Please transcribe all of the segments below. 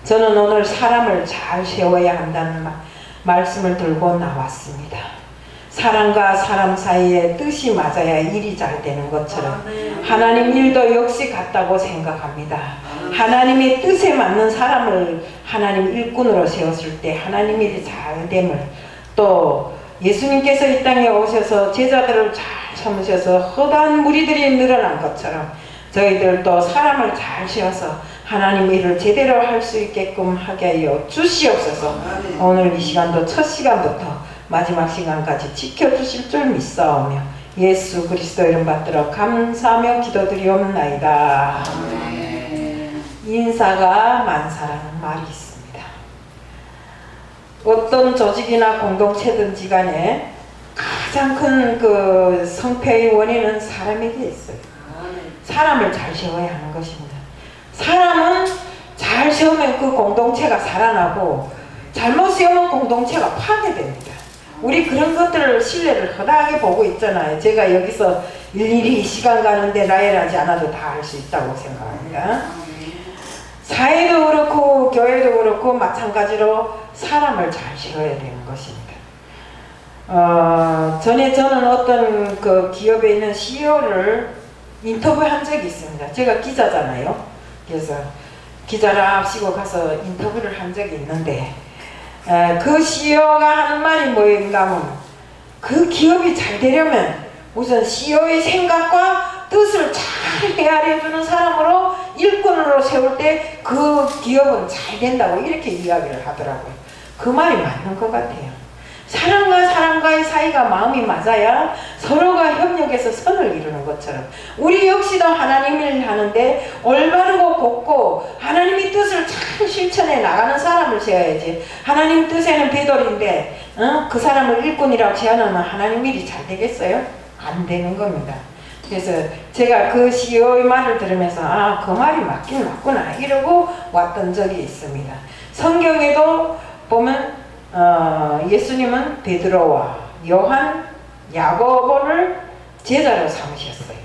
저는 오늘 사람을 잘 세워야 한다는 말씀을 들고 나왔습니다. 사람과 사람 사이에 뜻이 맞아야 일이 잘 되는 것처럼 하나님 일도 역시 같다고 생각합니다. 하나님의 뜻에 맞는 사람을 하나님 일꾼으로 세웠을 때 하나님 일이 잘 됨을, 또 예수님께서 이 땅에 오셔서 제자들을 잘 삼으셔서 허다한 무리들이 늘어난 것처럼 저희들도 사람을 잘 세워서 하나님 일을 제대로 할 수 있게끔 하게 하여 주시옵소서. 오늘 이 시간도 첫 시간부터 마지막 시간까지 지켜주실 줄 믿사오며 예수 그리스도 이름 받들어 감사하며 기도드리옵나이다. 인사가 만사라는 말이 있습니다. 어떤 조직이나 공동체든지 간에 가장 큰 그 성패의 원인은 사람에게 있어요. 사람을 잘 세워야 하는 것입니다. 사람은 잘 세우면 그 공동체가 살아나고 잘못 세우면 공동체가 파괴됩니다. 우리 그런 것들을 신뢰를 허다하게 보고 있잖아요. 제가 여기서 일일이 시간 가는데 나열하지 않아도 다 알 수 있다고 생각합니다. 사회도 그렇고 교회도 그렇고 마찬가지로 사람을 잘 세워야 되는 것입니다. 전에 저는 어떤 그 기업에 있는 CEO를 인터뷰한 적이 있습니다. 제가 기자잖아요. 그래서 기자를 앞시고 가서 인터뷰를 한 적이 있는데 그 CEO가 하는 말이 뭐인가 하면 그 기업이 잘 되려면 우선 CEO의 생각과 뜻을 잘 헤아려주는 사람으로 일꾼으로 세울 때 그 기업은 잘 된다고 이렇게 이야기를 하더라고요. 그 말이 맞는 것 같아요. 사람과 사람과의 사이가 마음이 맞아야 서로가 협력해서 선을 이루는 것처럼 우리 역시도 하나님 일 하는데 올바르고 곱고 하나님의 뜻을 잘 실천해 나가는 사람을 세워야지. 하나님 뜻에는 배돌인데 그 사람을 일꾼이라고 제안하면 하나님 일이 잘 되겠어요? 안 되는 겁니다. 그래서 제가 그 CEO의 말을 들으면서 그 말이 맞긴 맞구나 이러고 왔던 적이 있습니다. 성경에도 보면 예수님은 베드로와 요한, 야고보를 제자로 삼으셨어요.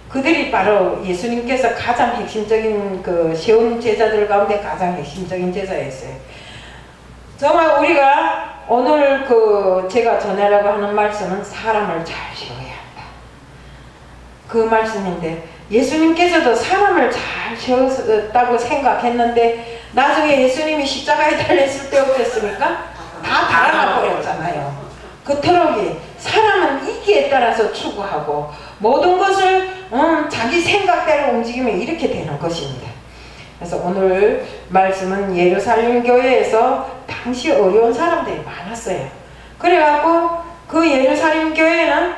그들이 바로 예수님께서 가장 핵심적인 그 세운 제자들 가운데 가장 핵심적인 제자였어요. 정말 우리가 오늘 그 제가 전하려고 하는 말씀은 사람을 잘 세워야 한다. 그 말씀인데 예수님께서도 사람을 잘 세웠다고 생각했는데 나중에 예수님이 십자가에 달렸을 때 어땠습니까? 다 달아나 버렸잖아요. 그토록 사람은 이기에 따라서 추구하고 모든 것을 자기 생각대로 움직이면 이렇게 되는 것입니다. 그래서 오늘 말씀은 예루살렘 교회에서 당시 어려운 사람들이 많았어요. 그래갖고 그 예루살렘 교회는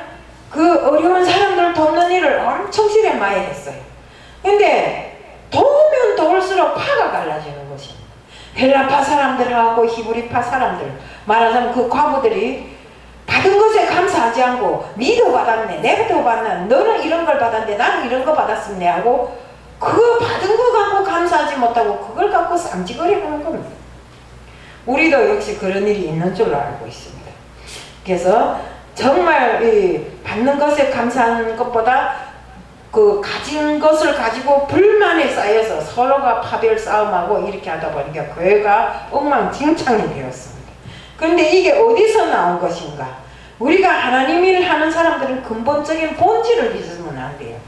그 어려운 사람들을 돕는 일을 엄청스레 많이 했어요. 근데 도우면 도울수록 파가 갈라지는 것입니다. 헬라파 사람들하고 히브리파 사람들, 말하자면 그 과부들이 받은 것에 감사하지 않고 니도 받았네, 내도 받았네, 너는 이런 걸 받았는데 나는 이런 거 받았었네 하고 그거 받은 거 갖고 감사하지 못하고 그걸 갖고 쌈지거리 하는 겁니다. 우리도 역시 그런 일이 있는 줄로 알고 있습니다. 그래서 정말 받는 것에 감사하는 것보다 그 가진 것을 가지고 불만에 쌓여서 서로가 파별 싸움하고 이렇게 하다 보니까 교회가 엉망진창이 되었습니다. 그런데 이게 어디서 나온 것인가? 우리가 하나님 일을 하는 사람들은 근본적인 본질을 잊으면 안 돼요.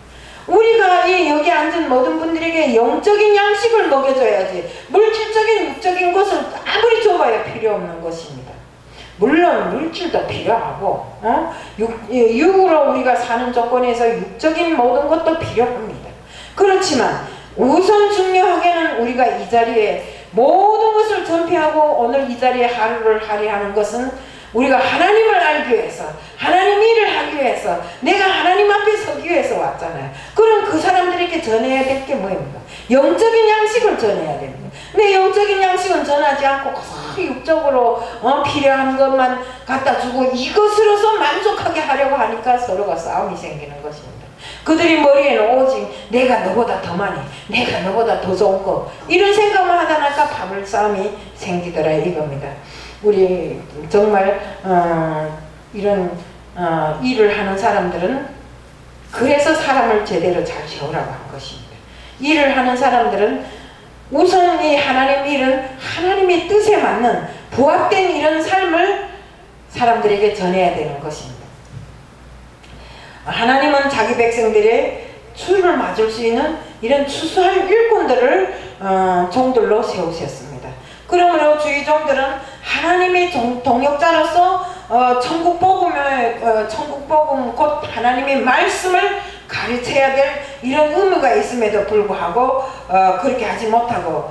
우리가 여기 앉은 모든 분들에게 영적인 양식을 먹여줘야지 물질적인 육적인 것을 아무리 줘봐야 필요 없는 것입니다. 물론 물질도 필요하고 육으로 우리가 사는 조건에서 육적인 모든 것도 필요합니다. 그렇지만 우선 중요하게는 우리가 이 자리에 모든 것을 전폐하고 오늘 이 자리에 하루를 할애하는 것은 우리가 하나님을 알기 위해서 하나님 일을 하기 위해서 내가 하나님 앞에 서기 위해서 왔잖아요. 그럼 그 사람들에게 전해야 될 게 뭐입니까? 영적인 양식을 전해야 됩니다. 근데 영적인 양식은 전하지 않고 육적으로 필요한 것만 갖다 주고 이것으로서 만족하게 하려고 하니까 서로가 싸움이 생기는 것입니다. 그들이 머리에는 오직 내가 너보다 더 많이, 내가 너보다 더 좋은 거 이런 생각만 하다 보니까 파벌 싸움이 생기더라 이겁니다. 우리 정말 이런 일을 하는 사람들은 그래서 사람을 제대로 잘 세우라고 한 것입니다. 일을 하는 사람들은 우선 이 하나님 일은 하나님의 뜻에 맞는 부합된 이런 삶을 사람들에게 전해야 되는 것입니다. 하나님은 자기 백성들의 추를 맞을 수 있는 이런 추수할 일꾼들을 종들로 세우셨습니다. 그러므로 주의 종들은 하나님의 동역자로서 천국 복음 곧 하나님의 말씀을 가르쳐야 될 이런 의무가 있음에도 불구하고 그렇게 하지 못하고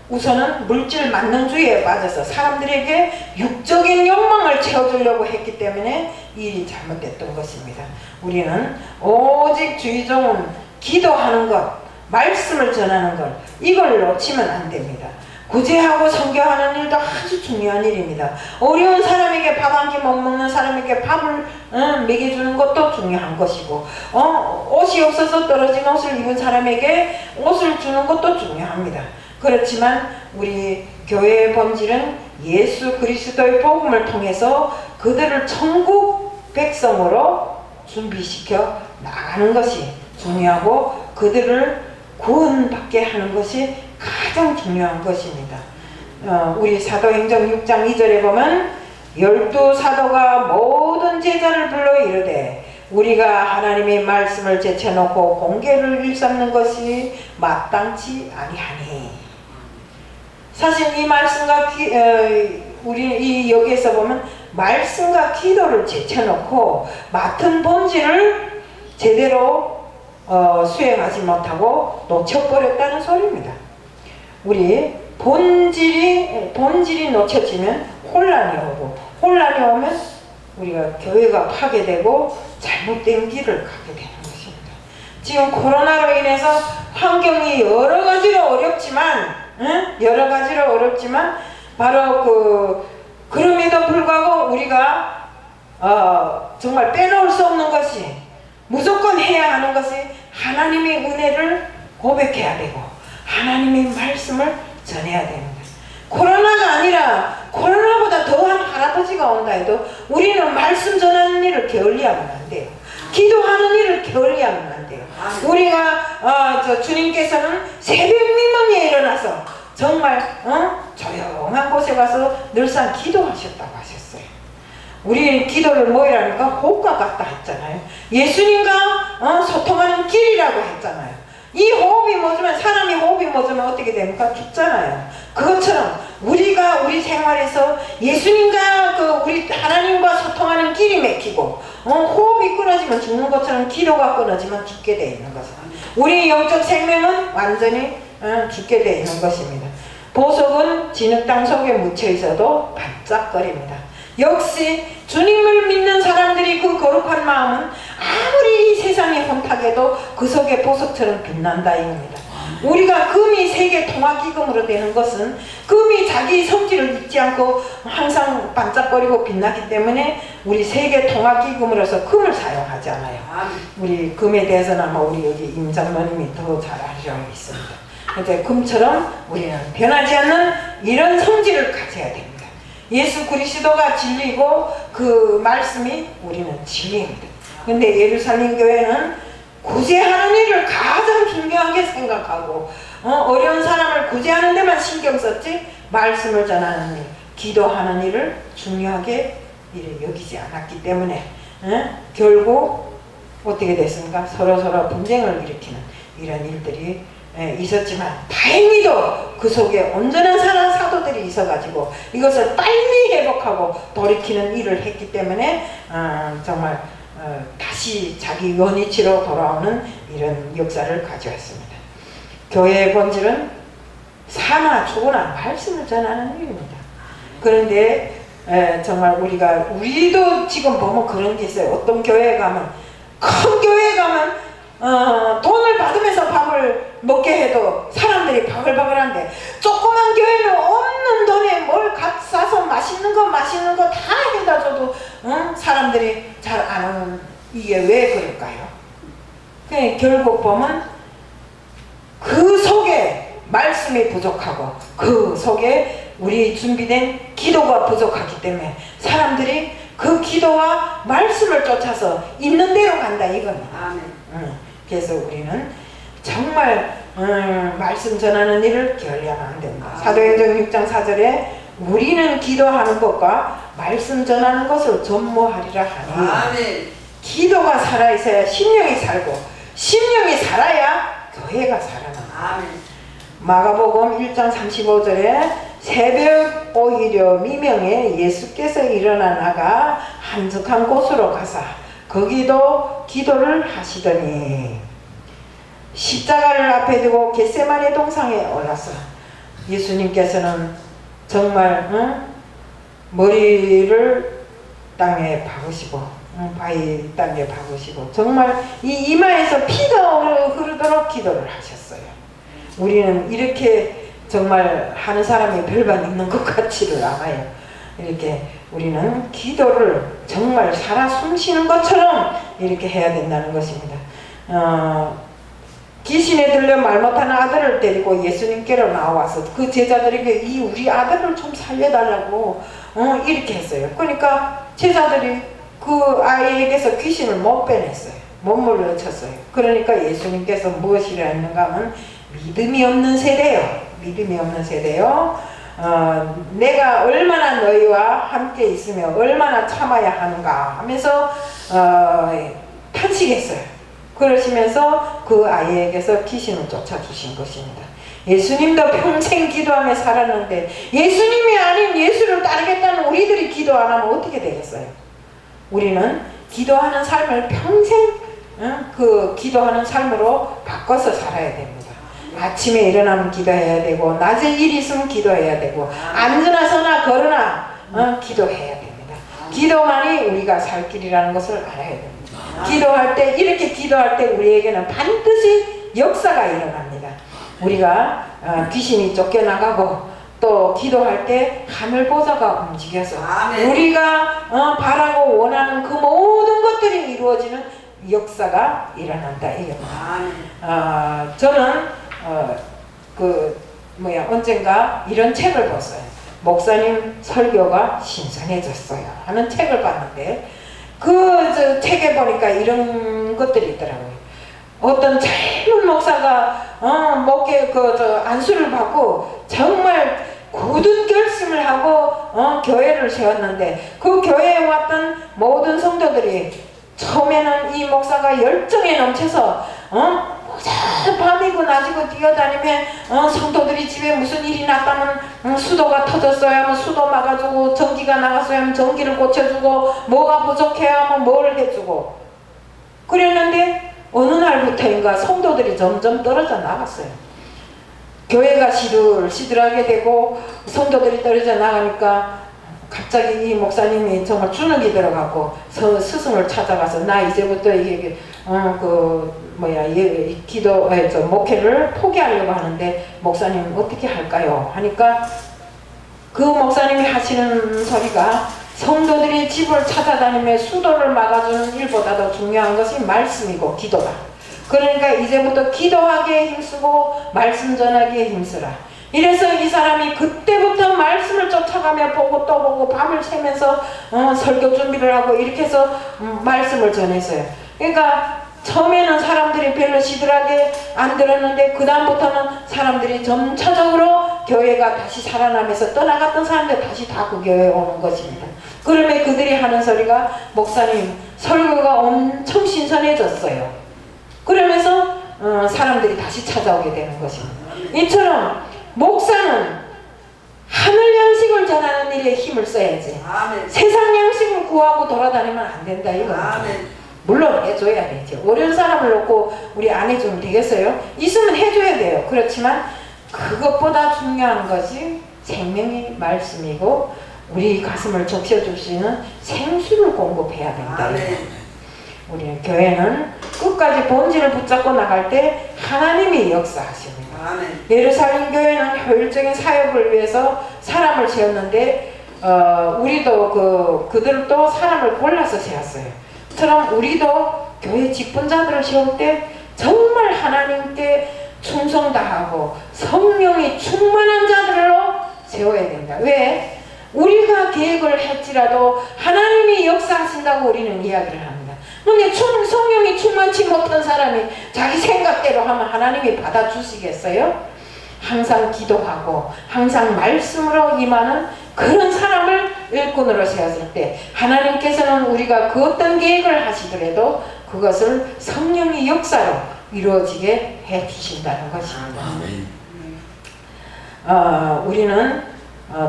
우선은 물질 만능주의에 빠져서 사람들에게 육적인 욕망을 채워주려고 했기 때문에 일이 잘못됐던 것입니다. 우리는 오직 주의 종은 기도하는 것, 말씀을 전하는 것, 이걸 놓치면 안 됩니다. 구제하고 선교하는 일도 아주 중요한 일입니다. 어려운 사람에게 밥 한 끼 못 먹는 사람에게 밥을 먹여주는 것도 중요한 것이고, 옷이 없어서 떨어진 옷을 입은 사람에게 옷을 주는 것도 중요합니다. 그렇지만 우리 교회의 본질은 예수 그리스도의 복음을 통해서 그들을 천국 백성으로 준비시켜 나가는 것이 중요하고, 그들을 구원받게 하는 것이 가장 중요한 것입니다. 우리 사도행전 6장 2절에 보면 12사도가 모든 제자를 불러 이르되 우리가 하나님의 말씀을 제쳐놓고 공개를 일삼는 것이 마땅치 아니하니. 사실 이 말씀과 우리 여기에서 보면 말씀과 기도를 제쳐놓고 맡은 본질을 제대로 수행하지 못하고 놓쳐버렸다는 소리입니다. 우리 본질이 놓쳐지면 혼란이 오고, 혼란이 오면 우리가 교회가 파괴되고 잘못된 길을 가게 되는 것입니다. 지금 코로나로 인해서 환경이 여러 가지로 어렵지만 바로 그럼에도 불구하고 우리가 정말 빼놓을 수 없는 것이, 무조건 해야 하는 것이 하나님의 은혜를 고백해야 되고 하나님의 말씀을 전해야 됩니다. 코로나가 아니라 코로나보다 더한 할아버지가 온다 해도 우리는 말씀 전하는 일을 게을리하면 안 돼요. 기도하는 일을 게을리하면 안 돼요. 우리가 주님께서는 새벽 미명에 일어나서 정말 조용한 곳에 가서 늘상 기도하셨다고 하셨어요. 우리 기도를 뭐이라니까 호흡과 같다 했잖아요. 예수님과 소통하는 길이라고 했잖아요. 이 호흡이 멎으면, 사람이 호흡이 멎으면 어떻게 됩니까? 죽잖아요. 그것처럼 우리가 우리 생활에서 예수님과 우리 하나님과 소통하는 길이 막히고 호흡이 끊어지면 죽는 것처럼 기도가 끊어지면 죽게 되어 있는 것입니다. 우리 영적 생명은 완전히 죽게 되어 있는 것입니다. 보석은 진흙탕 속에 묻혀 있어도 반짝거립니다. 역시 주님을 믿는 사람들이 그 거룩한 마음은 아무리 이 세상이 혼탁해도 그 속에 보석처럼 빛난다 이겁니다. 우리가 금이 세계 통화기금으로 되는 것은 금이 자기 성질을 잊지 않고 항상 반짝거리고 빛나기 때문에 우리 세계 통화기금으로서 금을 사용하잖아요. 우리 금에 대해서는 아마 우리 여기 임 장로님이 더 잘 알고 있습니다. 그래서 금처럼 우리는 변하지 않는 이런 성질을 가져야 됩니다. 예수 그리스도가 진리고 그 말씀이 우리는 진리입니다. 근데 예루살렘 교회는 구제하는 일을 가장 중요하게 생각하고 어려운 사람을 구제하는 데만 신경 썼지 말씀을 전하는 일, 기도하는 일을 중요하게 여기지 않았기 때문에 결국 어떻게 됐습니까? 서로 분쟁을 일으키는 이런 일들이 있었지만 다행히도 그 속에 온전한 사도들이 있어가지고 이것을 빨리 회복하고 돌이키는 일을 했기 때문에 정말 다시 자기 원위치로 돌아오는 이런 역사를 가져왔습니다. 교회의 본질은 사나 죽으나 말씀을 전하는 일입니다. 그런데 정말 우리도 지금 보면 그런 게 있어요. 어떤 교회에 가면, 큰 교회에 가면 돈을 받으면서 밥을 먹게 해도 사람들이 바글바글한데, 조그만 교회는 없는 돈에 뭘 싸서 맛있는 거 다 해다 줘도 사람들이 잘 안 오는, 이게 왜 그럴까요? 결국 보면 그 속에 말씀이 부족하고 그 속에 우리 준비된 기도가 부족하기 때문에 사람들이 그 기도와 말씀을 쫓아서 있는 대로 간다 이겁니다. 그래서 우리는 정말 말씀 전하는 일을 게을리하면 안 된다. 사도행전 6장 4절에 우리는 기도하는 것과 말씀 전하는 것을 전무하리라 하니 아멘. 기도가 살아있어야 심령이 살고 심령이 살아야 교회가 살아난다. 아멘. 마가복음 1장 35절에 새벽 오히려 미명에 예수께서 일어나 나가 한적한 곳으로 가사 거기도 기도를 하시더니 십자가를 앞에 두고 겟세마네 동상에 올라서 예수님께서는 정말 머리를 땅에 박으시고 바위 땅에 박으시고 정말 이 이마에서 피가 흐르도록 기도를 하셨어요. 우리는 이렇게 정말 하는 사람이 별반 있는 것 같지를 않아요. 이렇게 우리는 기도를 정말 살아 숨쉬는 것처럼 이렇게 해야 된다는 것입니다. 귀신에 들려 말 못하는 아들을 데리고 예수님께로 나와서 그 제자들에게 이 우리 아들을 좀 살려달라고 이렇게 했어요. 그러니까 제자들이 그 아이에게서 귀신을 못 빼냈어요. 못 물려쳤어요. 그러니까 예수님께서 무엇이라 했는가 하면 믿음이 없는 세대요. 믿음이 없는 세대요. 내가 얼마나 너희와 함께 있으며 얼마나 참아야 하는가 하면서 탄식했어요. 그러시면서 그 아이에게서 귀신을 쫓아주신 것입니다. 예수님도 평생 기도하며 살았는데 예수님이 아닌 예수를 따르겠다는 우리들이 기도 안 하면 어떻게 되겠어요? 우리는 기도하는 삶을 평생 그 기도하는 삶으로 바꿔서 살아야 됩니다. 아침에 일어나면 기도해야 되고 낮에 일 있으면 기도해야 되고 앉으나 서나 걸으나 기도해야 됩니다. 기도만이 우리가 살 길이라는 것을 알아야 됩니다. 기도할 때 이렇게 기도할 때 우리에게는 반드시 역사가 일어납니다. 우리가 귀신이 쫓겨나가고 또 기도할 때 하늘 보좌가 움직여서 우리가 바라고 원하는 그 모든 것들이 이루어지는 역사가 일어난다 이겁니다. 저는 언젠가 이런 책을 봤어요. 목사님 설교가 신선해졌어요 하는 책을 봤는데 그 책에 보니까 이런 것들이 있더라고요. 어떤 젊은 목사가 목에 안수를 받고 정말 굳은 결심을 하고 교회를 세웠는데 그 교회에 왔던 모든 성도들이 처음에는 이 목사가 열정에 넘쳐서 밤이고 낮이고 뛰어다니며 성도들이 집에 무슨 일이 났다면 수도가 터졌어야 하면 수도 막아주고 전기가 나갔어야 하면 전기를 고쳐주고 뭐가 부족해야 하면 뭐를 해주고 그랬는데 어느 날부터인가 성도들이 점점 떨어져 나갔어요. 교회가 시들시들하게 되고 성도들이 떨어져 나가니까 갑자기 이 목사님이 정말 주눅이 들어갖고 스승을 찾아가서 나 이제부터 목회를 포기하려고 하는데 목사님 어떻게 할까요? 하니까 그 목사님이 하시는 소리가 성도들이 집을 찾아다니며 수도를 막아주는 일보다도 중요한 것이 말씀이고 기도다. 그러니까 이제부터 기도하기에 힘쓰고 말씀 전하기에 힘쓰라. 이래서 이 사람이 그때부터 말씀을 쫓아가며 보고 또 보고 밤을 새면서 설교 준비를 하고 이렇게 해서 말씀을 전했어요. 그러니까 처음에는 사람들이 별로 시들하게 안 들었는데 그 다음부터는 사람들이 점차적으로 교회가 다시 살아나면서 떠나갔던 사람들 다시 다 그 교회에 오는 것입니다. 그러면 그들이 하는 소리가 목사님 설교가 엄청 신선해졌어요. 그러면서 사람들이 다시 찾아오게 되는 것입니다. 이처럼 목사는 하늘 양식을 전하는 일에 힘을 써야지. 아멘. 세상 양식을 구하고 돌아다니면 안 된다 이거죠. 물론 해줘야 되죠. 어려운 사람을 놓고 우리 안 해주면 되겠어요? 있으면 해줘야 돼요. 그렇지만 그것보다 중요한 것이 생명의 말씀이고 우리 가슴을 적셔줄 수 있는 생수를 공급해야 된다. 우리 교회는 끝까지 본질을 붙잡고 나갈 때 하나님이 역사하십니다. 예루살렘 교회는 효율적인 사역을 위해서 사람을 세웠는데 우리도 그들도 사람을 골라서 세웠어요. 처럼 우리도 교회 직분자들을 세울 때 정말 하나님께 충성 다하고 성령이 충만한 자들로 세워야 된다. 왜? 우리가 계획을 했지라도 하나님이 역사하신다고 우리는 이야기를 합니다. 근데 성령이 충만치 못한 사람이 자기 생각대로 하면 하나님이 받아주시겠어요? 항상 기도하고 항상 말씀으로 임하는 그런 사람을 일꾼으로 세웠을 때 하나님께서는 우리가 그 어떤 계획을 하시더라도 그것을 성령의 역사로 이루어지게 해 주신다는 것입니다. 우리는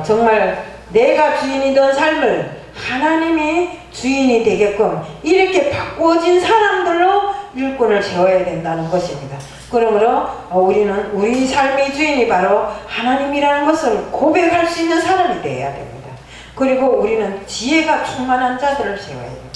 정말 내가 주인이던 삶을 하나님이 주인이 되게끔 이렇게 바꾸어진 사람들로 일꾼을 세워야 된다는 것입니다. 그러므로 우리는 우리 삶의 주인이 바로 하나님이라는 것을 고백할 수 있는 사람이 되어야 됩니다. 그리고 우리는 지혜가 충만한 자들을 세워야 됩니다.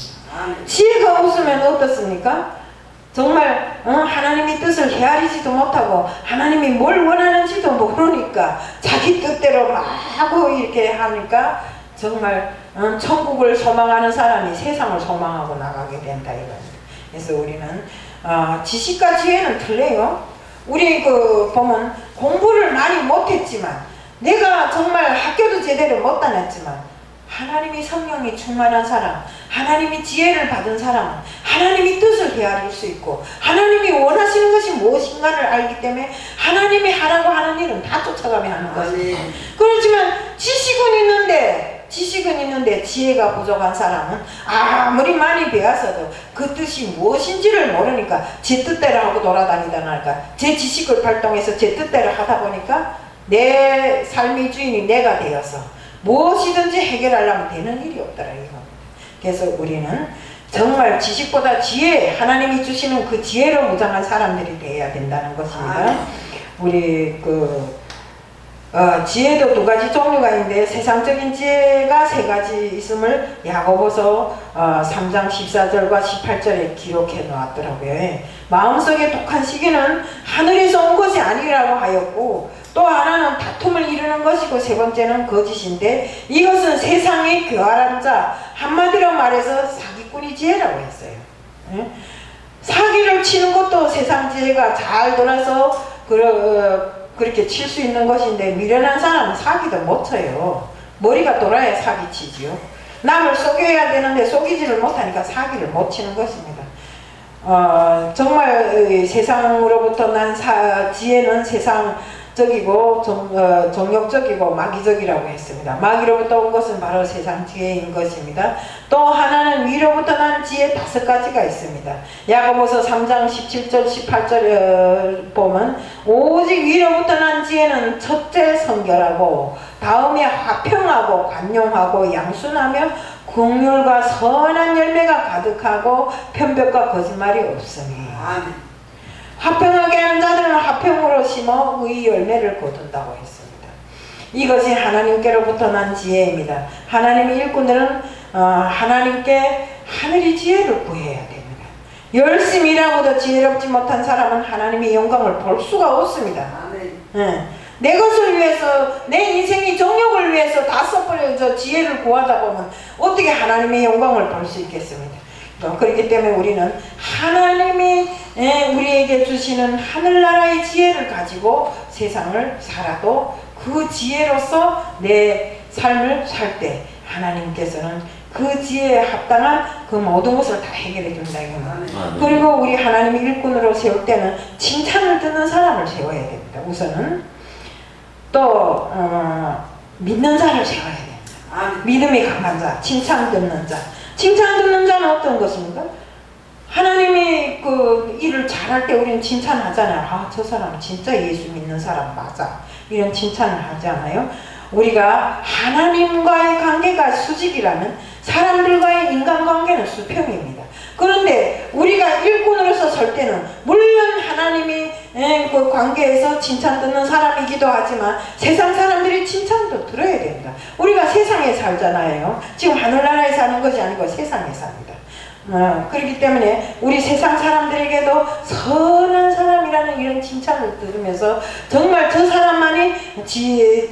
지혜가 없으면 어떻습니까? 정말 하나님의 뜻을 헤아리지도 못하고 하나님이 뭘 원하는지도 모르니까 자기 뜻대로 막 하고 이렇게 하니까 정말 천국을 소망하는 사람이 세상을 소망하고 나가게 된다 이겁니다. 그래서 우리는 지식과 지혜는 틀려요. 우리 보면 공부를 많이 못했지만 내가 정말 학교도 제대로 못 다녔지만 하나님이 성령이 충만한 사람, 하나님이 지혜를 받은 사람은 하나님이 뜻을 헤아릴 수 있고 하나님이 원하시는 것이 무엇인가를 알기 때문에 하나님이 하라고 하는 일은 다 쫓아가며 하는 것입니다. 그렇지만 지식은 있는데 지혜가 부족한 사람은 아무리 많이 배웠어도 그 뜻이 무엇인지를 모르니까 제 뜻대로 하고 돌아다니다니까 제 지식을 발동해서 제 뜻대로 하다 보니까 내 삶의 주인이 내가 되어서 무엇이든지 해결하려면 되는 일이 없더라 이겁니다. 그래서 우리는 정말 지식보다 지혜, 하나님이 주시는 그 지혜로 무장한 사람들이 되어야 된다는 것입니다. 우리 지혜도 두 가지 종류가 있는데 세상적인 지혜가 세 가지 있음을 야고보서 3장 14절과 18절에 기록해 놓았더라고요. 마음속에 독한 시기는 하늘에서 온 것이 아니라고 하였고 또 하나는 다툼을 이루는 것이고 세 번째는 거짓인데 이것은 세상의 교활한 자, 한마디로 말해서 사기꾼의 지혜라고 했어요. 사기를 치는 것도 세상 지혜가 잘 돌아서 그렇게 칠 수 있는 것인데 미련한 사람은 사기도 못 쳐요. 머리가 돌아야 사기치지요. 남을 속여야 되는데 속이지를 못하니까 사기를 못 치는 것입니다. 정말 세상으로부터 난 지혜는 세상적이고 정욕적이고 마귀적이라고 했습니다. 마귀로부터 온 것은 바로 세상 지혜인 것입니다. 또 하나는 위로부터 난 지혜 5가지가 있습니다. 야고보서 3장 17절 18절 보면 오직 위로부터 난 지혜는 첫째 성결하고 다음에 화평하고 관용하고 양순하며 긍휼과 선한 열매가 가득하고 편벽과 거짓말이 없으니 화평하게 하는 자들은 화평으로 심어 의의 열매를 거둔다고 했습니다. 이것이 하나님께로부터 난 지혜입니다. 하나님의 일꾼들은 하나님께 하늘의 지혜를 구해야 됩니다. 열심히 일하고도 지혜롭지 못한 사람은 하나님의 영광을 볼 수가 없습니다. 내 것을 위해서 내 인생의 정욕을 위해서 다 써버려서 지혜를 구하다 보면 어떻게 하나님의 영광을 볼 수 있겠습니까? 그렇기 때문에 우리는 하나님이 우리에게 주시는 하늘나라의 지혜를 가지고 세상을 살아도 그 지혜로서 내 삶을 살 때 하나님께서는 그 지혜에 합당한 그 모든 것을 다 해결해 준다 이겁니다. 그리고 우리 하나님의 일꾼으로 세울 때는 칭찬을 듣는 사람을 세워야 됩니다. 우선은 또 믿는 자를 세워야 됩니다. 믿음이 강한 자, 칭찬 듣는 자. 칭찬 듣는 자는 어떤 것입니까? 하나님이 그 일을 잘할 때 우리는 칭찬하잖아요. 저 사람 진짜 예수 믿는 사람 맞아. 이런 칭찬을 하지 않아요? 우리가 하나님과의 관계가 수직이라면 사람들과의 인간관계는 수평입니다. 그런데 우리가 일꾼으로서 설 때는 물론 하나님이 그 관계에서 칭찬 듣는 사람이기도 하지만 세상 사람들이 칭찬도 들어야 된다. 우리가 세상에 살잖아요. 지금 하늘나라에 사는 것이 아니고 세상에 삽니다. 그렇기 때문에 우리 세상 사람들에게도 선한 사람이라는 이런 칭찬을 들으면서 정말 저 사람만이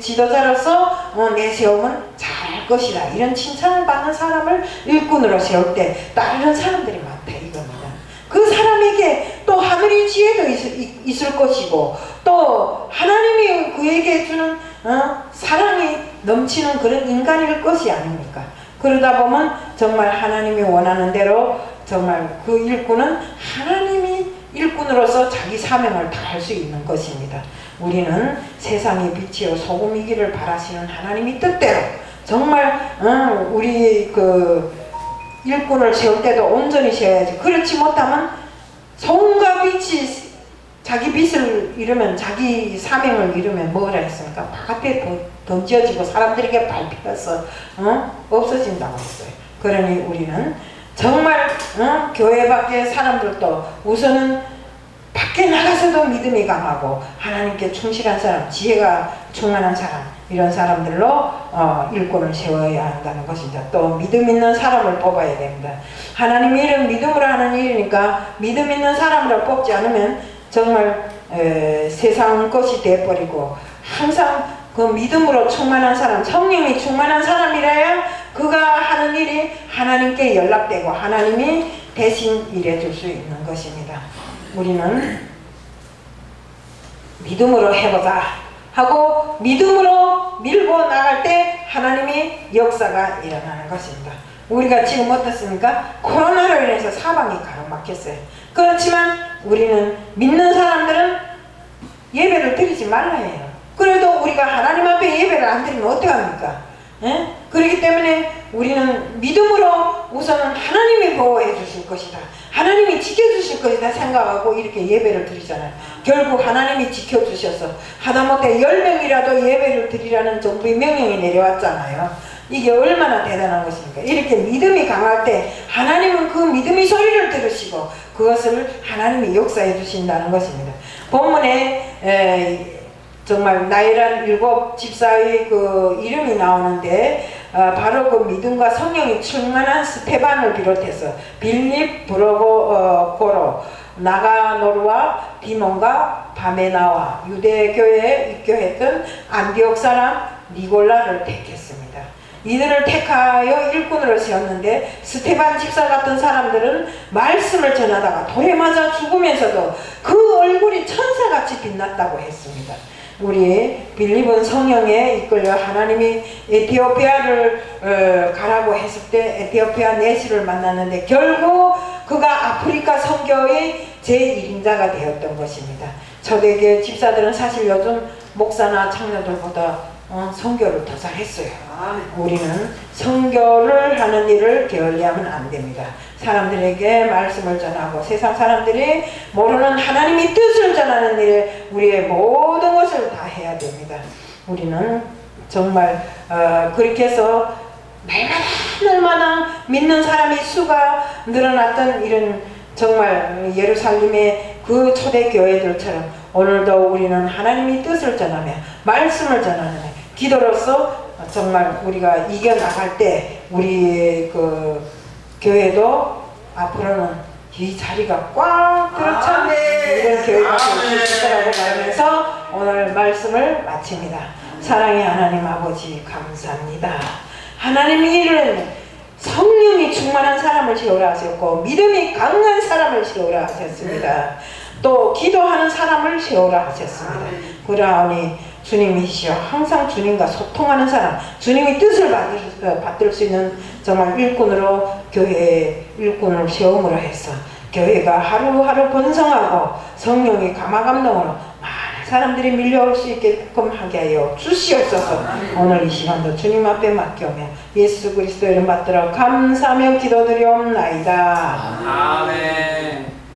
지도자로서 내세우면 잘할 것이다 이런 칭찬을 받는 사람을 일꾼으로 세울 때 다른 사람들이 많다 이겁니다. 그 사람에게 또 하늘의 지혜도 있을 것이고 또 하나님이 그에게 주는 사랑이 넘치는 그런 인간일 것이 아닙니까? 그러다 보면 정말 하나님이 원하는 대로 정말 그 일꾼은 하나님이 일꾼으로서 자기 사명을 다할 수 있는 것입니다. 우리는 세상의 빛이요 소금이기를 바라시는 하나님의 뜻대로 정말 우리 그 일꾼을 세울 때도 온전히 세워야지. 그렇지 못하면 소금과 빛이 자기 빛을 잃으면, 자기 사명을 잃으면 뭐라 했습니까? 바깥에 던져지고 사람들에게 밟혀서 없어진다고 했어요. 그러니 우리는 정말 교회 밖에 사람들도 우선은 밖에 나가서도 믿음이 강하고 하나님께 충실한 사람, 지혜가 충만한 사람, 이런 사람들로 일꾼을 세워야 한다는 것입니다. 또 믿음 있는 사람을 뽑아야 됩니다. 하나님의 일은 믿음으로 하는 일이니까 믿음 있는 사람을 뽑지 않으면 정말 세상 것이 되어버리고, 항상 그 믿음으로 충만한 사람, 성령이 충만한 사람이라야 그가 하는 일이 하나님께 연락되고 하나님이 대신 일해줄 수 있는 것입니다. 우리는 믿음으로 해보자 하고 믿음으로 밀고 나갈 때 하나님의 역사가 일어나는 것입니다. 우리가 지금 어떻습니까? 코로나로 인해서 사방이 가로막혔어요. 그렇지만 우리는 믿는 사람들은 예배를 드리지 말라 해요. 그래도 우리가 하나님 앞에 예배를 안 드리면 어떡합니까? 그렇기 때문에 우리는 믿음으로 우선은 하나님이 보호해 주실 것이다, 하나님이 지켜주실 것이다 생각하고 이렇게 예배를 드리잖아요. 결국 하나님이 지켜주셔서 하다못해 10명이라도 예배를 드리라는 정부의 명령이 내려왔잖아요. 이게 얼마나 대단한 것입니까? 이렇게 믿음이 강할 때 하나님은 그 믿음의 소리를 들으시고 그것을 하나님이 역사해 주신다는 것입니다. 본문에 정말 나일한 7 집사의 그 이름이 나오는데 바로 그 믿음과 성령이 충만한 스테반을 비롯해서 빌립, 브로고로, 나가노르와 디몬과 바메나와 유대교회에 입교했던 안디옥 사람 니골라를 택했습니다. 이들을 택하여 일꾼으로 세웠는데 스테반 집사 같은 사람들은 말씀을 전하다가 돌에 맞아 죽으면서도 그 얼굴이 천사같이 빛났다고 했습니다. 우리 빌립은 성령에 이끌려 하나님이 에티오피아를 가라고 했을 때 에티오피아 내시를 만났는데 결국 그가 아프리카 선교의 제1인자가 되었던 것입니다. 초대교회 집사들은 사실 요즘 목사나 장로들보다 선교를 더 잘했어요. 우리는 선교를 하는 일을 게을리하면 안 됩니다. 사람들에게 말씀을 전하고 세상 사람들이 모르는 하나님의 뜻을 전하는 일에 우리의 모든 것을 다 해야 됩니다. 우리는 정말 그렇게 해서 날마다 믿는 사람의 수가 늘어났던 이런 정말 예루살렘의 그 초대교회들처럼 오늘도 우리는 하나님의 뜻을 전하며 말씀을 전하는 기도로서 정말 우리가 이겨나갈 때 우리 그 교회도 앞으로는 이 자리가 꽉 들어찬 이런 교회가 될 수 있다고 말하면서 오늘 말씀을 마칩니다. 사랑의 하나님 아버지 감사합니다. 하나님의 일은 성령이 충만한 사람을 세우라 하셨고 믿음이 강한 사람을 세우라 하셨습니다. 또 기도하는 사람을 세우라 하셨습니다. 그러하니 주님이시여 항상 주님과 소통하는 사람, 주님의 뜻을 받들 수 있는 정말 일꾼으로 교회의 일꾼을 세움으로 해서 교회가 하루하루 번성하고 성령의 감화감동으로 많은 사람들이 밀려올 수 있게끔 하게 하여 주시옵소서. 오늘 이 시간도 주님 앞에 맡겨오며 예수 그리스도 이름 받들어 감사하며 기도드리옵나이다. 아멘.